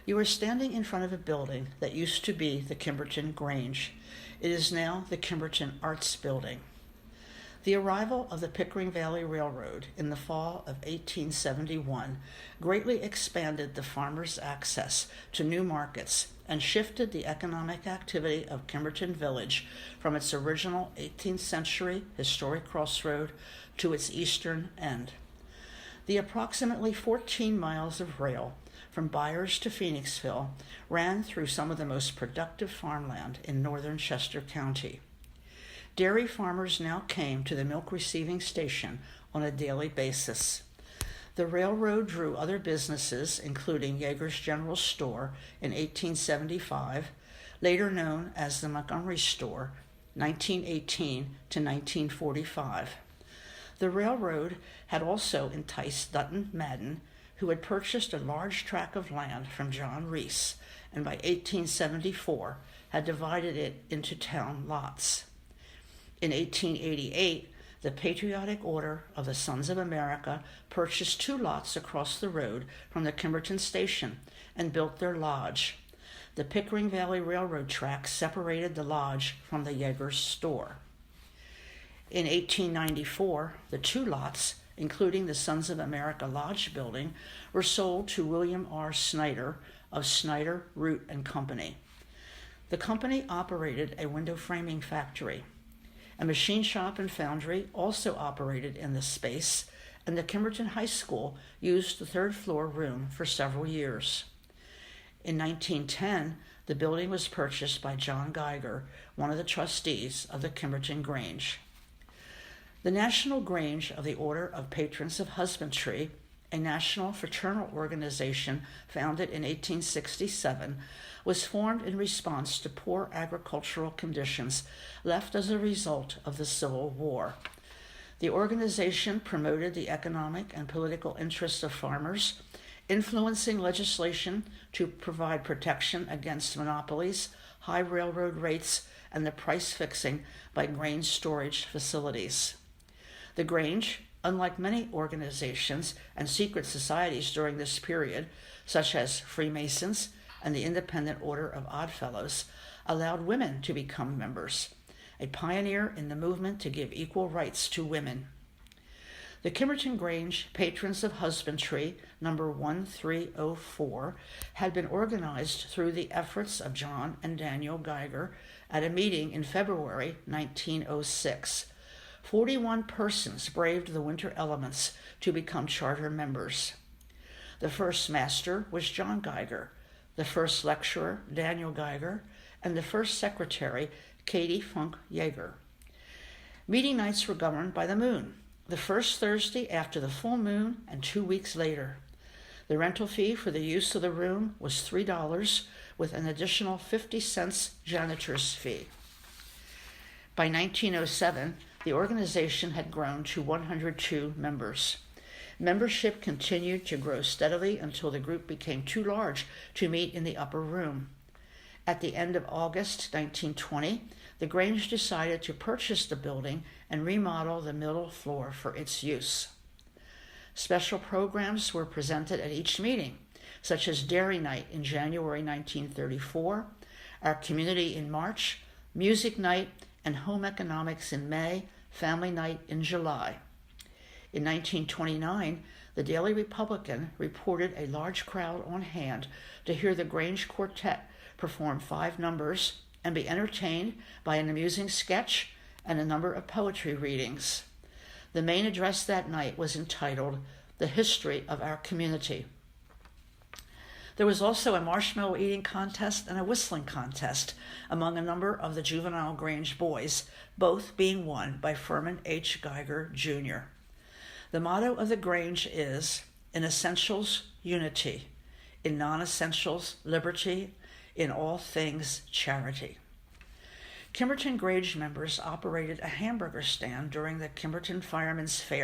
You are standing in front of a building that used to be the Kimberton Grange. It is now the Kimberton Arts Building. The arrival of the Pickering Valley Railroad in the fall of 1871 greatly expanded the farmers' access to new markets and shifted the economic activity of Kimberton Village from its original 18th century historic crossroad to its eastern end. The approximately 14 miles of rail from Byers to Phoenixville ran through some of the most productive farmland in northern Chester County. Dairy farmers now came to the milk receiving station on a daily basis. The railroad drew other businesses, including Yeager's General Store in 1875, later known as the Montgomery Store, 1918 to 1945. The railroad had also enticed Dutton Madden, who had purchased a large tract of land from John Reese, and by 1874 had divided it into town lots. In 1888, the Patriotic Order of the Sons of America purchased 2 lots across the road from the Kimberton station and built their lodge. The Pickering Valley Railroad tracks separated the lodge from the Yeager's store. In 1894, the 2 lots, including the Sons of America Lodge building, were sold to William R. Snyder of Snyder, Root and Company. The company operated a window framing factory. A machine shop and foundry also operated in the space, and the Kimberton High School used the 3rd floor room for several years. In 1910, the building was purchased by John Geiger, one of the trustees of the Kimberton Grange. The National Grange of the Order of Patrons of Husbandry, a national fraternal organization founded in 1867, was formed in response to poor agricultural conditions left as a result of the Civil War. The organization promoted the economic and political interests of farmers, influencing legislation to provide protection against monopolies, high railroad rates, and the price fixing by grain storage facilities. The Grange, unlike many organizations and secret societies during this period, such as Freemasons and the Independent Order of Oddfellows, allowed women to become members, a pioneer in the movement to give equal rights to women. The Kimberton Grange Patrons of Husbandry, number 1304, had been organized through the efforts of John and Daniel Geiger at a meeting in February 1906. 41 persons braved the winter elements to become charter members. The first master was John Geiger, the first lecturer, Daniel Geiger, and the first secretary, Katie Funk Yeager. Meeting nights were governed by the moon, the first Thursday after the full moon and 2 weeks later. The rental fee for the use of the room was $3 with an additional 50-cent janitor's fee. By 1907, the organization had grown to 102 members. Membership continued to grow steadily until the group became too large to meet in the upper room. At the end of August 1920, the Grange decided to purchase the building and remodel the middle floor for its use. Special programs were presented at each meeting, such as Dairy Night in January 1934, Our Community in March, Music Night, and Home Economics in May, Family Night in July. In 1929, the Daily Republican reported a large crowd on hand to hear the Grange Quartet perform 5 numbers and be entertained by an amusing sketch and a number of poetry readings. The main address that night was entitled, "The History of Our Community." There was also a marshmallow eating contest and a whistling contest among a number of the juvenile Grange boys, both being won by Furman H. Geiger, Jr. The motto of the Grange is, in essentials, unity, in non-essentials, liberty, in all things, charity. Kimberton Grange members operated a hamburger stand during the Kimberton Firemen's Fair